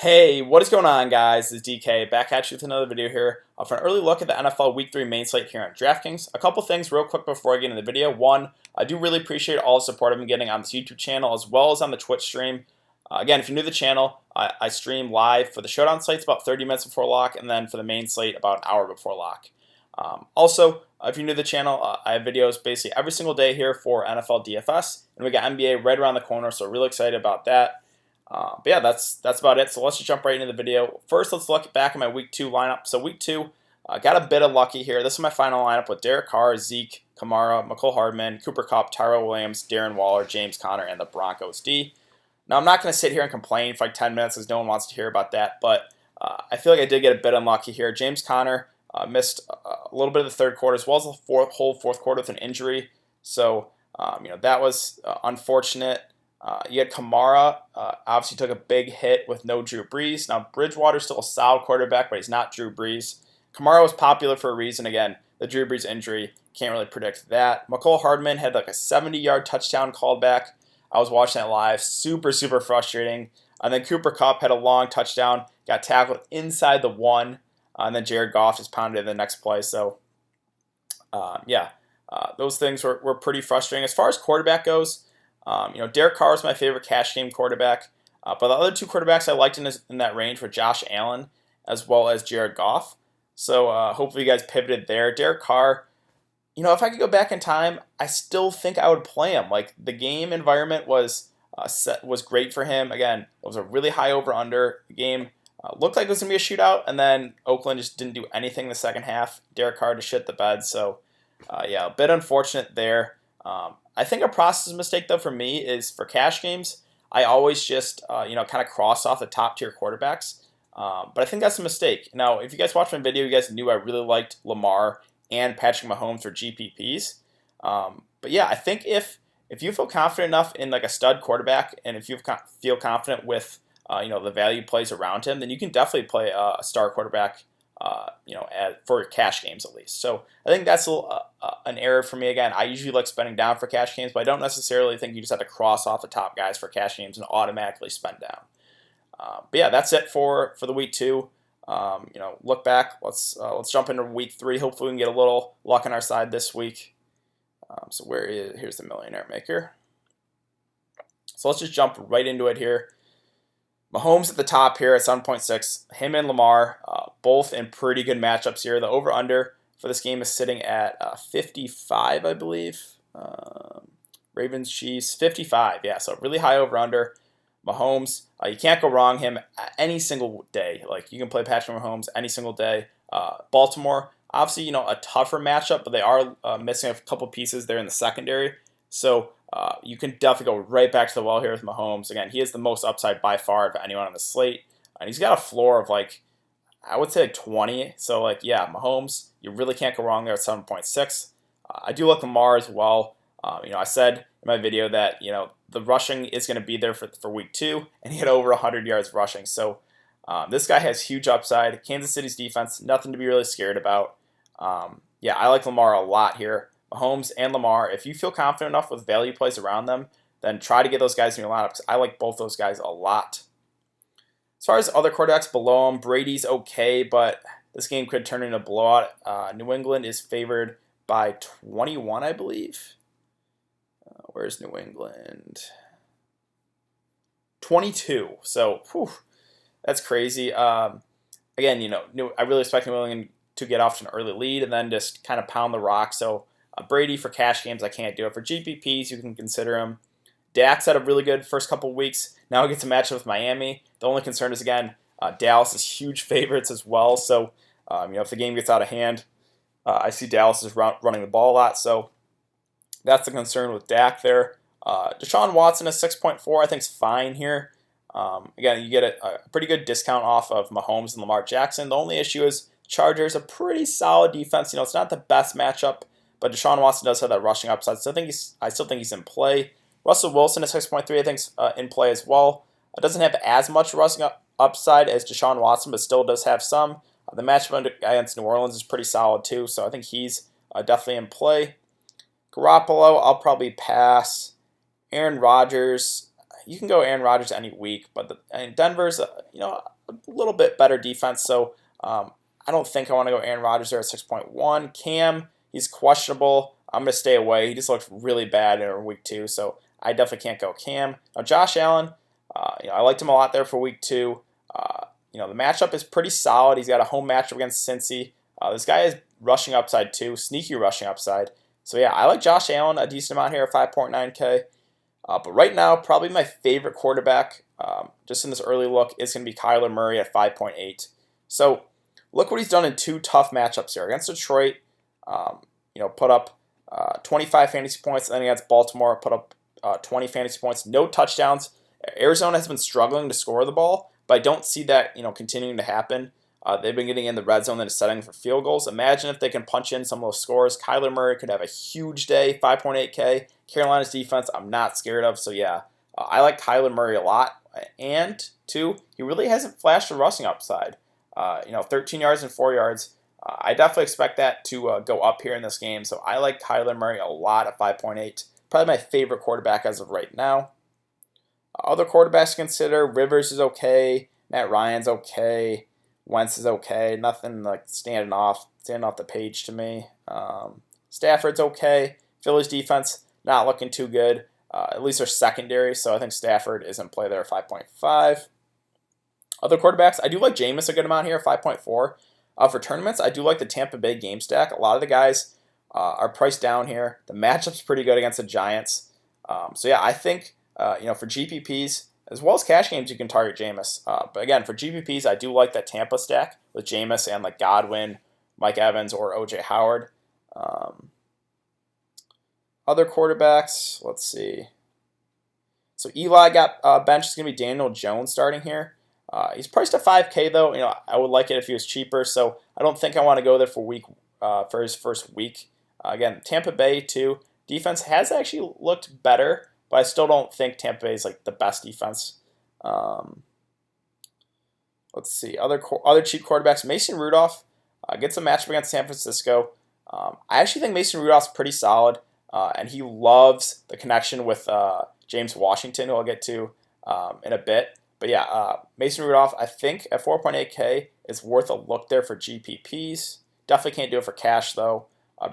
Hey, what is going on, guys? This is DK back at you with another video here for an early look at the NFL Week 3 main slate here on DraftKings. A couple things real quick before I get into the video. One, I do really appreciate all the support I've been getting on this YouTube channel as well as on the Twitch stream. Again, if you're new to the channel, I stream live for the showdown slates about 30 minutes before lock, and then for the main slate about an hour before lock. Also, if you're new to the channel, I have videos basically every single day here for NFL DFS, and we got NBA right around the corner, so really excited about that. But yeah, that's about it. So let's just jump right into the video. First, let's look back at my Week 2 lineup. So Week 2, got a bit of lucky here. This is my final lineup with Derek Carr, Zeke, Kamara, McCole Hardman, Cooper Kupp, Tyrell Williams, Darren Waller, James Conner, and the Broncos D. Now, I'm not going to sit here and complain for like 10 minutes because no one wants to hear about that, but I feel like I did get a bit unlucky here. James Conner missed a little bit of the third quarter as well as the whole fourth quarter with an injury. So, that was unfortunate. You had Kamara, obviously took a big hit with no Drew Brees. Now, Bridgewater's still a solid quarterback, but he's not Drew Brees. Kamara was popular for a reason. Again, the Drew Brees injury, can't really predict that. McCole Hardman had like a 70-yard touchdown called back. I was watching that live. Super, super frustrating. And then Cooper Kupp had a long touchdown, got tackled inside the one, and then Jared Goff just pounded in the next play. So, those things were pretty frustrating. As far as quarterback goes, Derek Carr is my favorite cash game quarterback, but the other two quarterbacks I liked in that range were Josh Allen as well as Jared Goff. So hopefully you guys pivoted there. Derek Carr, if I could go back in time, I still think I would play him. Like the game environment was great for him. Again, it was a really high over/under. The game looked like it was gonna be a shootout, and then Oakland just didn't do anything in the second half. Derek Carr just shit the bed. So a bit unfortunate there. I think a process mistake, though, for me is for cash games, I always just, kind of cross off the top-tier quarterbacks. But I think that's a mistake. Now, if you guys watched my video, you guys knew I really liked Lamar and Patrick Mahomes for GPPs. But yeah, I think if you feel confident enough in like a stud quarterback and if you feel confident with, the value plays around him, then you can definitely play a star quarterback for cash games at least. So I think that's an error for me. Again, I usually like spending down for cash games, but I don't necessarily think you just have to cross off the top guys for cash games and automatically spend down. But yeah, that's it for the Week 2. Look back. Let's jump into Week 3. Hopefully we can get a little luck on our side this week. Here's the Millionaire Maker. So let's just jump right into it here. Mahomes at the top here at 7.6. Him and Lamar, both in pretty good matchups here. The over-under for this game is sitting at 55, I believe. Ravens, Chiefs, 55. Yeah, so really high over-under. Mahomes, you can't go wrong him any single day. Like, you can play Patrick Mahomes any single day. Baltimore, obviously, a tougher matchup, but they are missing a couple pieces there in the secondary. So, you can definitely go right back to the well here with Mahomes. Again, he has the most upside by far of anyone on the slate. And he's got a floor of I would say 20. So Mahomes, you really can't go wrong there at 7.6. I do like Lamar as well. I said in my video that, the rushing is going to be there for Week 2. And he had over 100 yards rushing. So this guy has huge upside. Kansas City's defense, nothing to be really scared about. I like Lamar a lot here. Mahomes and Lamar, if you feel confident enough with value plays around them, then try to get those guys in your lineup because I like both those guys a lot. As far as other quarterbacks below him, Brady's okay, but this game could turn into a blowout. New England is favored by 21, I believe. Where's New England? 22. So, that's crazy. Again, I really expect New England to get off to an early lead and then just kind of pound the rock. So, Brady for cash games, I can't do it. For GPPs, you can consider him. Dak's had a really good first couple weeks. Now he gets a matchup with Miami. The only concern is, again, Dallas is huge favorites as well. So, if the game gets out of hand, I see Dallas is running the ball a lot. So, that's the concern with Dak there. Deshaun Watson at 6.4, I think is fine here. Again, you get a pretty good discount off of Mahomes and Lamar Jackson. The only issue is Chargers, a pretty solid defense. It's not the best matchup, but Deshaun Watson does have that rushing upside, so I still think he's in play. Russell Wilson at 6.3, I think is in play as well. Doesn't have as much rushing upside as Deshaun Watson, but still does have some. The matchup against New Orleans is pretty solid too, so I think he's definitely in play. Garoppolo, I'll probably pass. Aaron Rodgers, you can go Aaron Rodgers any week, but Denver's a little bit better defense, so I don't think I want to go Aaron Rodgers there at 6.1. Cam, he's questionable. I'm going to stay away. He just looked really bad in week 2, so I definitely can't go Cam. Now Josh Allen, I liked him a lot there for week 2. The matchup is pretty solid. He's got a home matchup against Cincy. This guy is rushing upside too, sneaky rushing upside. So yeah, I like Josh Allen a decent amount here at 5.9K. But right now, probably my favorite quarterback, just in this early look, is going to be Kyler Murray at 5.8. So look what he's done in 2 tough matchups here. Against Detroit, put up 25 fantasy points, and then against Baltimore, put up 20 fantasy points, no touchdowns. Arizona has been struggling to score the ball, but I don't see that continuing to happen. They've been getting in the red zone that is setting for field goals. Imagine if they can punch in some of those scores. Kyler Murray could have a huge day, 5.8K. Carolina's defense, I'm not scared of. So yeah, I like Kyler Murray a lot. And 2, he really hasn't flashed a rushing upside. 13 yards and 4 yards. I definitely expect that to go up here in this game. So I like Kyler Murray a lot at 5.8. Probably my favorite quarterback as of right now. Other quarterbacks to consider, Rivers is okay. Matt Ryan's okay. Wentz is okay. Nothing like standing off the page to me. Stafford's okay. Philly's defense not looking too good. At least their secondary, so I think Stafford is in play there at 5.5. Other quarterbacks, I do like Jameis a good amount here at 5.4. For tournaments, I do like the Tampa Bay game stack. A lot of the guys are priced down here. The matchup's pretty good against the Giants. So yeah, I think for GPPs, as well as cash games, you can target Jameis. But again, for GPPs, I do like that Tampa stack with Jameis and like Godwin, Mike Evans, or OJ Howard. Other quarterbacks, let's see. So Eli got benched. It's going to be Daniel Jones starting here. He's priced at 5K though. I would like it if he was cheaper. So I don't think I want to go there for his first week. Again, Tampa Bay too. Defense has actually looked better, but I still don't think Tampa Bay is like the best defense. Let's see. Other cheap quarterbacks. Mason Rudolph gets a matchup against San Francisco. I actually think Mason Rudolph's pretty solid, and he loves the connection with James Washington, who I'll get to in a bit. But yeah, Mason Rudolph, I think at 4.8K is worth a look there for GPPs. Definitely can't do it for cash though.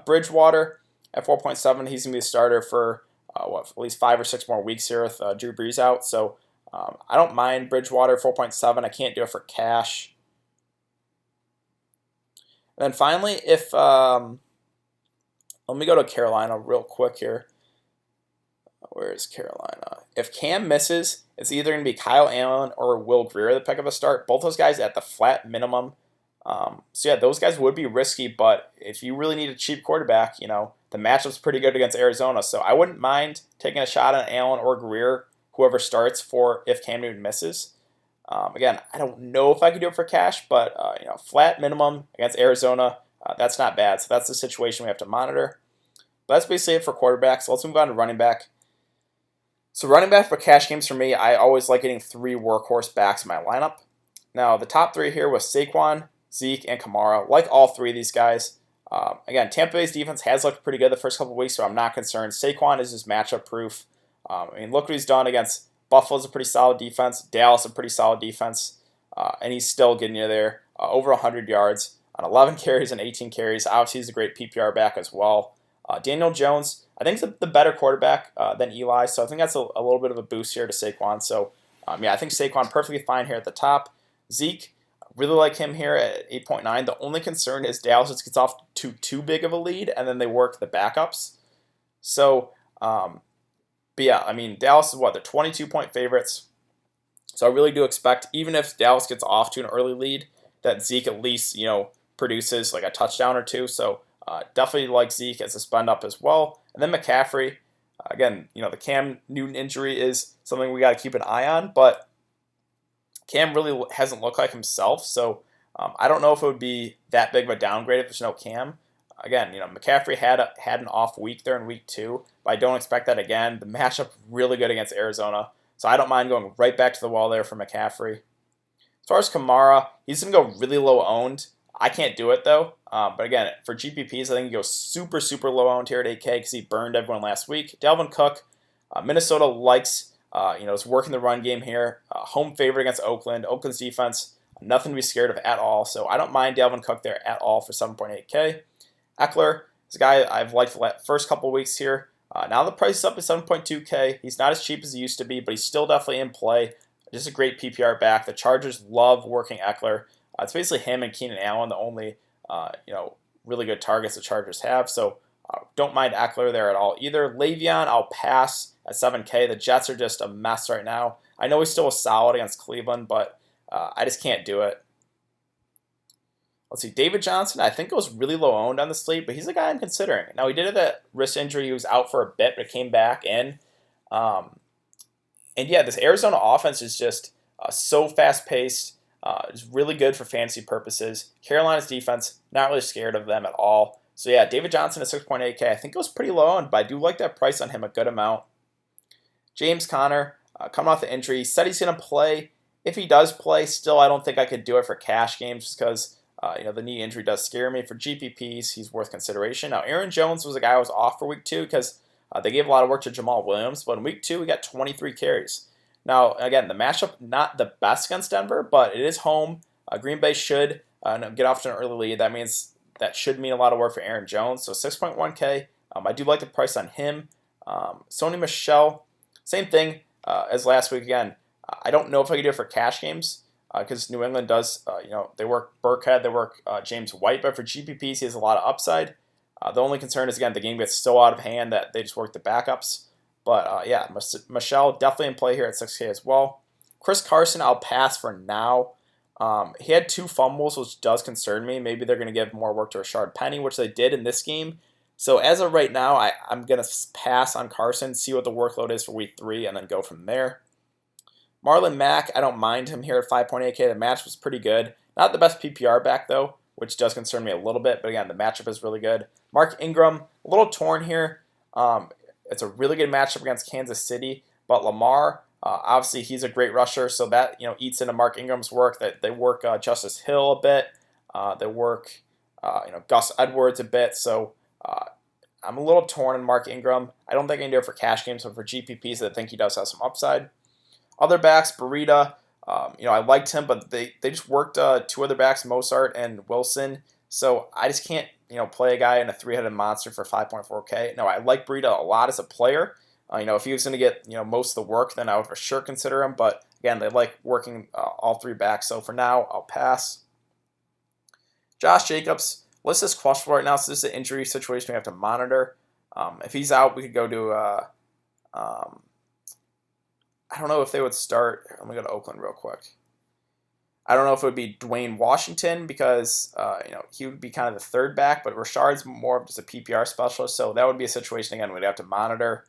Bridgewater at 4.7, he's going to be the starter for at least 5 or 6 more weeks here with Drew Brees out. So I don't mind Bridgewater 4.7. I can't do it for cash. And then finally, let me go to Carolina real quick here. Where is Carolina? If Cam misses, it's either going to be Kyle Allen or Will Grier that pick up a start. Both those guys at the flat minimum. So yeah, those guys would be risky, but if you really need a cheap quarterback, the matchup's pretty good against Arizona. So I wouldn't mind taking a shot on Allen or Grier, whoever starts for if Cam Newton misses. Again, I don't know if I could do it for cash, but flat minimum against Arizona, that's not bad. So that's the situation we have to monitor. But that's basically it for quarterbacks. Let's move on to running back. So running back for cash games for me, I always like getting 3 workhorse backs in my lineup. Now, the top 3 here was Saquon, Zeke, and Kamara. Like all 3 of these guys. Again, Tampa Bay's defense has looked pretty good the first couple of weeks, so I'm not concerned. Saquon is just matchup proof. Look what he's done against Buffalo's a pretty solid defense. Dallas a pretty solid defense. And he's still getting you there. Over 100 yards on 11 carries and 18 carries. Obviously, he's a great PPR back as well. Daniel Jones, I think, is the better quarterback than Eli, so I think that's a little bit of a boost here to Saquon. So, I think Saquon perfectly fine here at the top. Zeke, really like him here at 8.9. The only concern is Dallas just gets off to too big of a lead, and then they work the backups. So, but yeah, Dallas is they're 22-point favorites. So I really do expect, even if Dallas gets off to an early lead, that Zeke at least, produces like a touchdown or 2. So definitely like Zeke as a spend up as well. And then McCaffrey, again, the Cam Newton injury is something we got to keep an eye on, but Cam really hasn't looked like himself. So I don't know if it would be that big of a downgrade if there's no Cam. Again, McCaffrey had an off week there in week 2, but I don't expect that again. The matchup really good against Arizona, so I don't mind going right back to the wall there for McCaffrey. As far as Kamara, he's going to go really low owned. I can't do it though. But again, for GPPs, I think he goes super, super low owned here at 8K because he burned everyone last week. Dalvin Cook, Minnesota likes Is working the run game here. Home favorite against Oakland. Oakland's defense, nothing to be scared of at all. So I don't mind Dalvin Cook there at all for 7.8K. Eckler is a guy I've liked the first couple weeks here. Now the price is up to 7.2K. He's not as cheap as he used to be, but he's still definitely in play. Just a great PPR back. The Chargers love working Eckler. It's basically him and Keenan Allen, the only really good targets the Chargers have. So don't mind Eckler there at all either. Le'Veon, I'll pass at 7K. The Jets are just a mess right now. I know he's still a solid against Cleveland, but I just can't do it. Let's see, David Johnson, I think goes really low owned on the slate, but he's a guy I'm considering. Now, he did have that wrist injury. He was out for a bit, but came back in. And yeah, this Arizona offense is just so fast-paced. It's really good for fantasy purposes. Carolina's defense, not really scared of them at all. So yeah, David Johnson at 6.8K, I think goes pretty low owned, but I do like that price on him a good amount. James Conner, coming off the injury, he said he's going to play. If he does play, still I don't think I could do it for cash games just because the knee injury does scare me. For GPPs, he's worth consideration. Now, Aaron Jones was a guy who was off for week 2 because they gave a lot of work to Jamal Williams, but in week 2, we got 23 carries. Now, again, the matchup, not the best against Denver, but it is home. Green Bay should get off to an early lead. That should mean a lot of work for Aaron Jones. So 6.1K, I do like the price on him. Sony Michel, same thing as last week again. I don't know if I could do it for cash games because New England does, they work Burkhead, they work James White, but for GPPs, he has a lot of upside. The only concern is, again, the game gets so out of hand that they just work the backups. But yeah, Michelle definitely in play here at 6K as well. Chris Carson, I'll pass for now. He had 2 fumbles, which does concern me. Maybe they're going to give more work to Rashard Penny, which they did in this game. So as of right now, I'm going to pass on Carson, see what the workload is for week 3, and then go from there. Marlon Mack, I don't mind him here at 5.8K. The match was pretty good. Not the best PPR back, though, which does concern me a little bit. But again, the matchup is really good. Mark Ingram, a little torn here. It's a really good matchup against Kansas City. But Lamar, obviously, he's a great rusher, so that eats into Mark Ingram's work. That they work Justice Hill a bit. They work Gus Edwards a bit. So I'm a little torn on Mark Ingram. I don't think I can do it for cash games, but for GPPs, I think he does have some upside. Other backs, Burita, I liked him, but they just worked 2 other backs, Mozart and Wilson. So I just can't play a guy in a 3-headed monster for 5.4K. No, I like Burita a lot as a player. If he was going to get most of the work, then I would for sure consider him. But again, they like working all 3 backs. So for now, I'll pass. Josh Jacobs, list is questionable right now, so this is an injury situation we have to monitor. If he's out, we could go to I don't know if they would start. Let me go to Oakland real quick. I don't know if it would be Dwayne Washington because he would be kind of the 3rd back, but Rashard's more of just a PPR specialist, so that would be a situation again we'd have to monitor.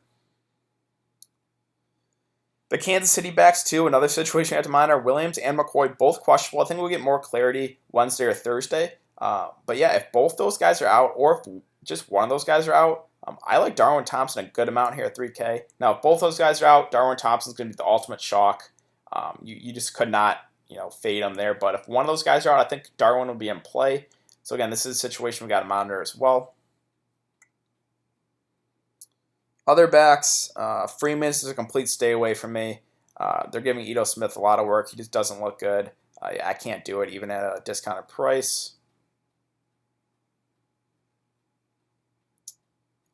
The Kansas City backs too, another situation we have to monitor. Williams and McCoy both questionable. I think we'll get more clarity Wednesday or Thursday. But yeah, if both those guys are out, or if just one of those guys are out, I like Darwin Thompson a good amount here at 3K. Now, if both those guys are out, Darwin Thompson's going to be the ultimate shock. You just could not fade him there. But if one of those guys are out, I think Darwin will be in play. So again, this is a situation we got to monitor as well. Other backs, Freeman is a complete stay away from me. They're giving Ito Smith a lot of work. He just doesn't look good. I can't do it even at a discounted price.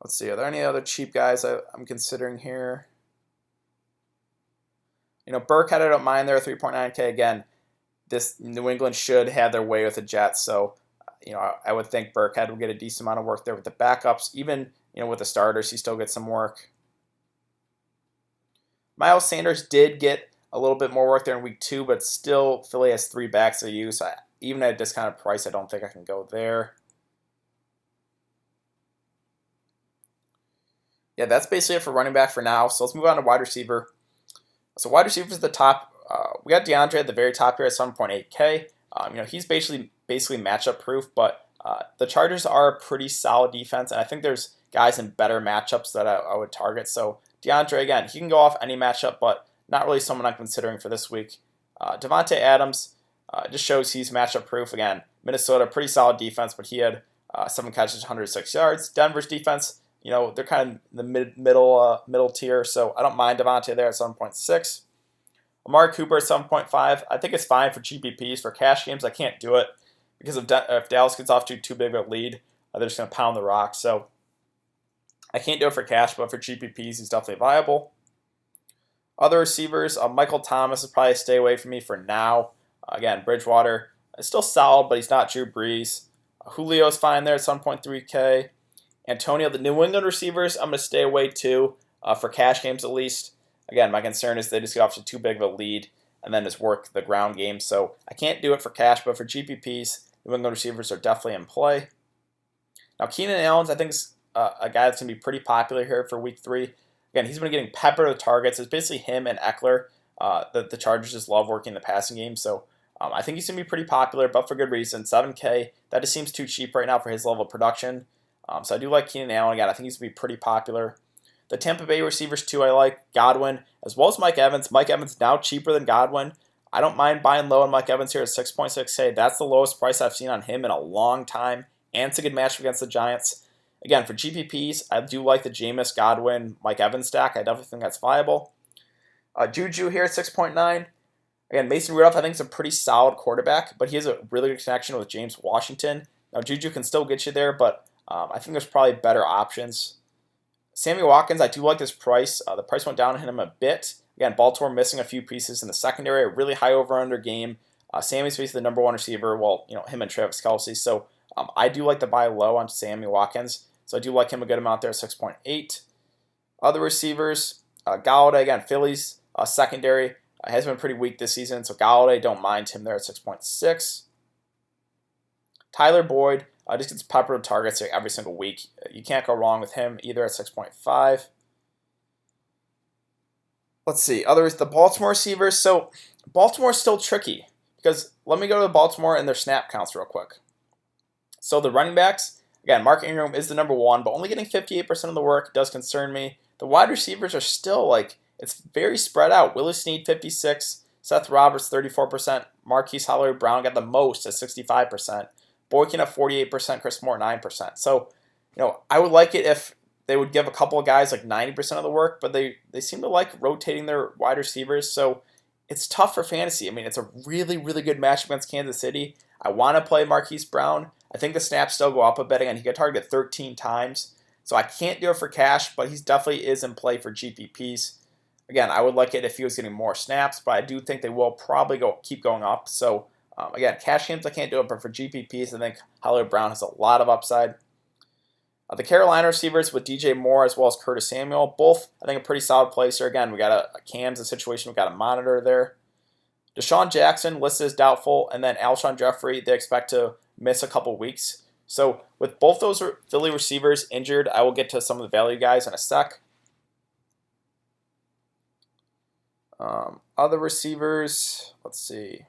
Let's see, are there any other cheap guys I'm considering here? Burkhead, I don't mind there at 3.9K. Again, this New England should have their way with the Jets, so I would think Burkhead will get a decent amount of work there with the backups. Even with the starters, he still gets some work. Miles Sanders did get a little bit more work there in week 2, but still Philly has 3 backs to use. Even at a discounted price, I don't think I can go there. Yeah, that's basically it for running back for now. So let's move on to wide receiver. So wide receiver is the top. We got DeAndre at the very top here at 7.8K. He's basically matchup proof, but the Chargers are a pretty solid defense, and I think there's guys in better matchups that I would target. So DeAndre, again, he can go off any matchup, but not really someone I'm considering for this week. Devontae Adams just shows he's matchup proof. Again, Minnesota, pretty solid defense, but he had 7 catches, 106 yards. Denver's defense, they're kind of the middle tier, so I don't mind Devontae there at 7.6. Amari Cooper at 7.5. I think it's fine for GPPs. For cash games, I can't do it because if Dallas gets off to too big of a lead, they're just going to pound the rock. So I can't do it for cash, but for GPPs, he's definitely viable. Other receivers, Michael Thomas is probably a stay away from me for now. Again, Bridgewater is still solid, but he's not Drew Brees. Julio's fine there at 7.3K. Antonio, the New England receivers, I'm going to stay away too, for cash games at least. Again, my concern is they just get off to too big of a lead and then just work the ground game. So I can't do it for cash, but for GPPs, New England receivers are definitely in play. Now, Keenan Allen, I think, is a guy that's going to be pretty popular here for week 3. Again, he's been getting peppered with targets. It's basically him and Eckler. The Chargers just love working the passing game. So I think he's going to be pretty popular, but for good reason. 7K, that just seems too cheap right now for his level of production. So I do like Keenan Allen. Again, I think he's going to be pretty popular. The Tampa Bay receivers, too, I like. Godwin, as well as Mike Evans. Mike Evans now cheaper than Godwin. I don't mind buying low on Mike Evans here at 6.6K. That's the lowest price I've seen on him in a long time, and it's a good matchup against the Giants. Again, for GPPs, I do like the Jameis, Godwin, Mike Evans stack. I definitely think that's viable. Juju here at 6.9. Again, Mason Rudolph, I think, is a pretty solid quarterback, but he has a really good connection with James Washington. Now, Juju can still get you there, but I think there's probably better options. Sammy Watkins, I do like this price. The price went down on him a bit. Again, Baltimore missing a few pieces in the secondary, a really high over-under game. Sammy's basically the number one receiver, well, him and Travis Kelce. So I do like to buy low on Sammy Watkins. So I do like him a good amount there, 6.8. Other receivers, Galladay, again, Phillies secondary has been pretty weak this season. So Galladay, don't mind him there at 6.6. Tyler Boyd, just gets peppered with targets every single week. You can't go wrong with him either at 6.5. Let's see, the Baltimore receivers. So Baltimore's still tricky because let me go to Baltimore and their snap counts real quick. So the running backs, again, Mark Ingram is the number one, but only getting 58% of the work does concern me. The wide receivers are still it's very spread out. Willie Snead, 56%. Seth Roberts, 34%. Marquise Hollywood-Brown got the most at 65%. Boykin at 48%. Chris Moore, 9%. So, I would like it if they would give a couple of guys 90% of the work, but they seem to like rotating their wide receivers. So it's tough for fantasy. I mean, it's a really, really good matchup against Kansas City. I want to play Marquise Brown. I think the snaps still go up a bit. Again, he got targeted 13 times. So I can't do it for cash, but he definitely is in play for GPPs. Again, I would like it if he was getting more snaps, but I do think they will probably keep going up. So again, cash games I can't do it, but for GPPs, I think Hollywood Brown has a lot of upside. The Carolina receivers with DJ Moore as well as Curtis Samuel, both I think a pretty solid place here. Again, we got a Cam's a situation we've got to monitor there. Deshaun Jackson listed as doubtful, and then Alshon Jeffrey they expect to miss a couple weeks. So with both those Philly receivers injured, I will get to some of the value guys in a sec. Other receivers, let's see.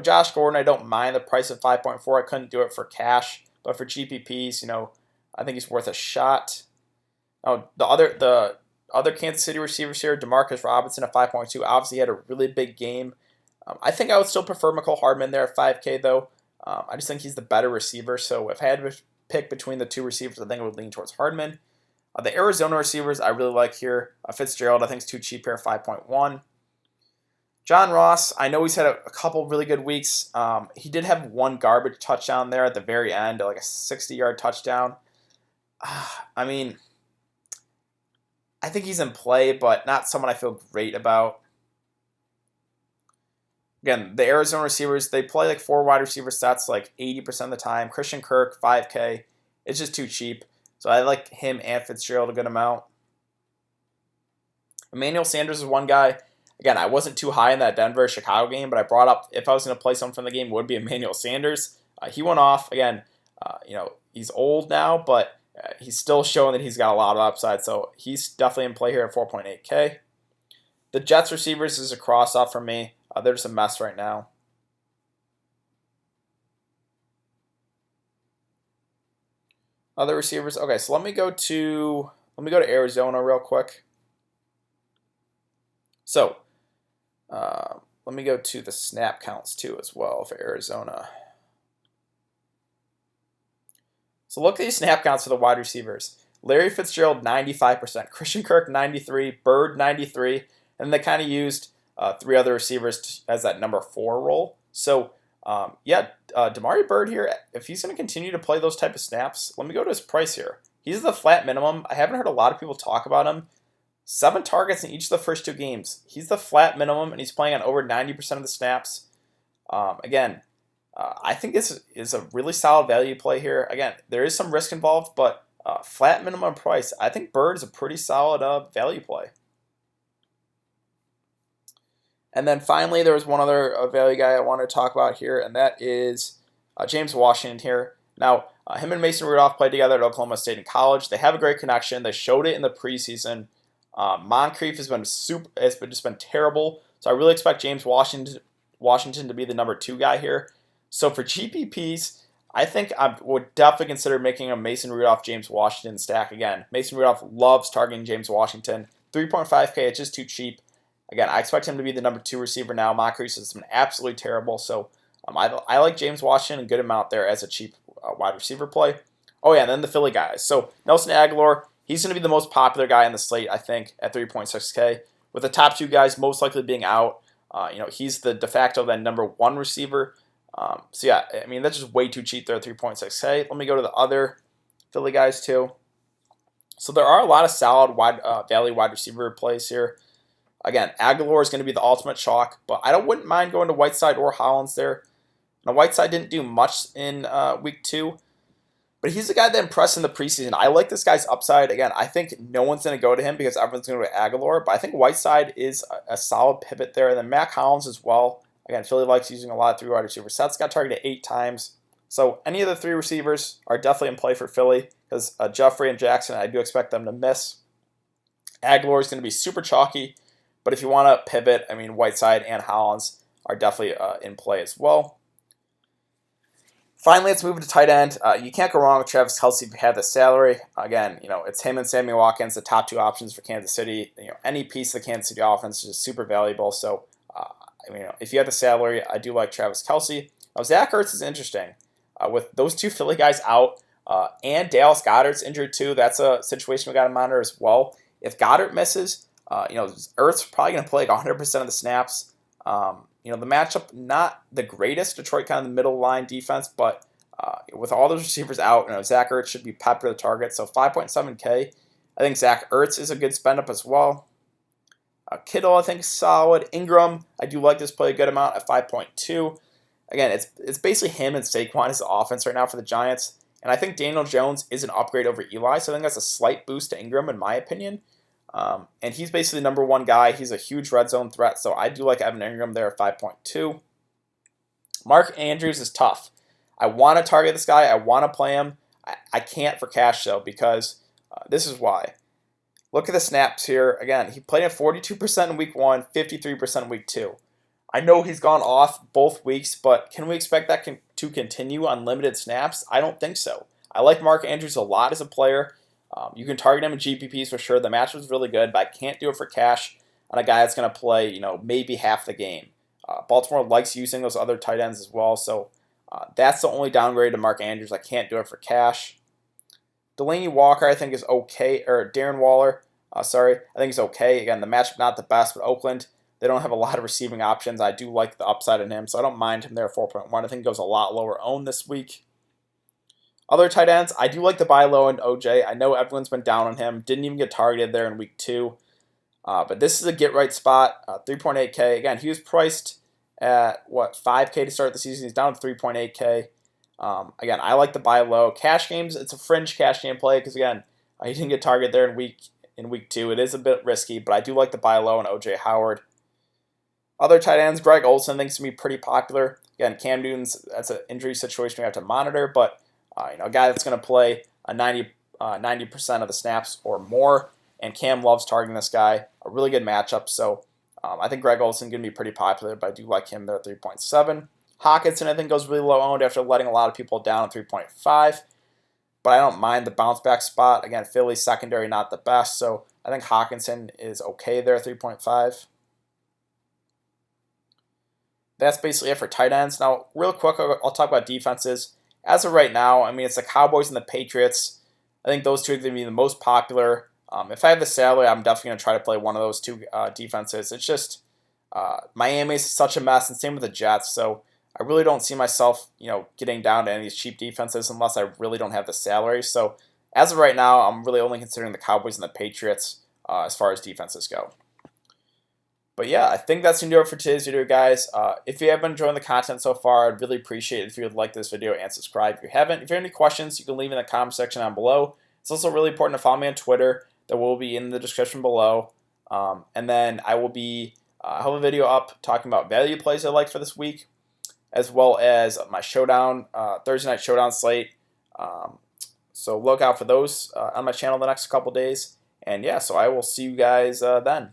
Josh Gordon, I don't mind the price of 5.4. I couldn't do it for cash, but for GPPs, I think he's worth a shot. Now, the other Kansas City receivers here, Demarcus Robinson at 5.2, obviously had a really big game. I think I would still prefer Mecole Hardman there at 5K, though. I just think he's the better receiver, so if I had to pick between the two receivers, I think I would lean towards Hardman. The Arizona receivers I really like here. Fitzgerald, I think, is too cheap here at 5.1. John Ross, I know he's had a couple really good weeks. He did have one garbage touchdown there at the very end, like a 60-yard touchdown. I mean, I think he's in play, but not someone I feel great about. Again, the Arizona receivers, they play 4 wide receiver sets 80% of the time. Christian Kirk, 5K. It's just too cheap. So I like him and Fitzgerald a good amount. Emmanuel Sanders is one guy. Again, I wasn't too high in that Denver-Chicago game, but I brought up if I was going to play someone from the game, it would be Emmanuel Sanders. He went off. Again, he's old now, but he's still showing that he's got a lot of upside, so he's definitely in play here at 4.8K. The Jets receivers is a cross-off for me. They're just a mess right now. Other receivers. Okay, so let me go to Arizona real quick. So let me go to the snap counts too as well for Arizona. So look at these snap counts for the wide receivers. Larry Fitzgerald 95%, Christian Kirk 93, Bird 93, and they kind of used three other receivers as that number 4 role. So Damari Bird here, if he's going to continue to play those type of snaps, let me go to his price here. He's the flat minimum. I haven't heard a lot of people talk about him. 7 targets in each of the first 2 games. He's the flat minimum, and he's playing on over 90% of the snaps. I think this is a really solid value play here. Again, there is some risk involved, but flat minimum price, I think Bird is a pretty solid value play. And then finally, there was one other value guy I wanted to talk about here, and that is James Washington here. Now, him and Mason Rudolph played together at Oklahoma State in college. They have a great connection. They showed it in the preseason. Moncrief has just been terrible. So I really expect James Washington to be the number 2 guy here. So for GPPs, I think I would definitely consider making a Mason Rudolph, James Washington stack again. Mason Rudolph loves targeting James Washington. 3.5K, it's just too cheap. Again, I expect him to be the number 2 receiver now. Moncrief has been absolutely terrible. So I like James Washington a good amount there as a cheap wide receiver play. Oh yeah, and then the Philly guys. So Nelson Aguilar, he's going to be the most popular guy on the slate, I think, at 3.6K. With the top 2 guys most likely being out, he's the de facto then number 1 receiver. That's just way too cheap there at 3.6K. Let me go to the other Philly guys too. So there are a lot of solid value wide receiver plays here. Again, Aguilar is going to be the ultimate chalk, but I wouldn't mind going to Whiteside or Hollins there. Now, Whiteside didn't do much in week 2, but he's the guy that impressed in the preseason. I like this guy's upside. Again, I think no one's going to go to him because everyone's going to go to Aguilar, but I think Whiteside is a solid pivot there. And then Mac Hollins as well. Again, Philly likes using a lot of 3 wide receiver sets. Got targeted 8 times. So any of the 3 receivers are definitely in play for Philly because Jeffrey and Jackson, I do expect them to miss. Aguilar is going to be super chalky, but if you want to pivot, Whiteside and Hollins are definitely in play as well. Finally, let's move to tight end. You can't go wrong with Travis Kelce if you have the salary. Again, it's him and Sammy Watkins, the top 2 options for Kansas City. Any piece of the Kansas City offense is just super valuable. So, if you have the salary, I do like Travis Kelce. Now, Zach Ertz is interesting. With those 2 Philly guys out and Dallas Goedert's injured too, that's a situation we got to monitor as well. If Goddard misses, Ertz probably going to play like 100% of the snaps. The matchup, not the greatest. Detroit kind of the middle line defense, but with all those receivers out, Zach Ertz should be popular target. So 5.7K, I think Zach Ertz is a good spend up as well. Kittle, I think, is solid. Ingram, I do like this play a good amount at 5.2. Again, it's basically him and Saquon as the offense right now for the Giants. And I think Daniel Jones is an upgrade over Eli, so I think that's a slight boost to Ingram in my opinion. And he's basically the number 1 guy. He's a huge red zone threat, so I do like Evan Ingram there at 5.2. Mark Andrews is tough. I want to target this guy. I want to play him. I can't for cash, though, because this is why. Look at the snaps here. Again, he played at 42% in week 1, 53% in week 2. I know he's gone off both weeks, but can we expect that to continue on limited snaps? I don't think so. I like Mark Andrews a lot as a player. You can target him in GPPs for sure. The matchup is really good, but I can't do it for cash on a guy that's going to play, maybe half the game. Baltimore likes using those other tight ends as well, so that's the only downgrade to Mark Andrews. I can't do it for cash. Delaney Walker, I think, is okay, or Darren Waller, I think is okay. Again, the matchup not the best, but Oakland, they don't have a lot of receiving options. I do like the upside in him, so I don't mind him there at 4.1. I think he goes a lot lower owned this week. Other tight ends, I do like the buy low in OJ. I know everyone's been down on him. Didn't even get targeted there in week 2. But this is a get-right spot, 3.8K. Again, he was priced at, 5K to start the season. He's down to 3.8K. Again, I like the buy low. Cash games, it's a fringe cash game play because, again, he didn't get targeted there in week 2. It is a bit risky, but I do like the buy low in OJ Howard. Other tight ends, Greg Olsen thinks to be pretty popular. Again, Cam Newton's, that's an injury situation we have to monitor, but a guy that's going to play 90% of the snaps or more, and Cam loves targeting this guy. A really good matchup, so I think Greg Olsen going to be pretty popular, but I do like him there at 3.7. Hawkinson, I think, goes really low owned after letting a lot of people down at 3.5, but I don't mind the bounce back spot. Again, Philly's secondary not the best, so I think Hawkinson is okay there at 3.5. That's basically it for tight ends. Now, real quick, I'll talk about defenses. As of right now, it's the Cowboys and the Patriots. I think those two are going to be the most popular. If I have the salary, I'm definitely going to try to play one of those two defenses. It's just Miami is such a mess, and same with the Jets. So I really don't see myself, getting down to any of these cheap defenses unless I really don't have the salary. So as of right now, I'm really only considering the Cowboys and the Patriots as far as defenses go. But yeah, I think that's going to do it for today's video, guys. If you have been enjoying the content so far, I'd really appreciate it if you would like this video and subscribe if you haven't. If you have any questions, you can leave in the comment section down below. It's also really important to follow me on Twitter. That will be in the description below. And then I will have a video up talking about value plays I like for this week, as well as my showdown, Thursday night showdown slate. So look out for those on my channel the next couple days. And yeah, so I will see you guys then.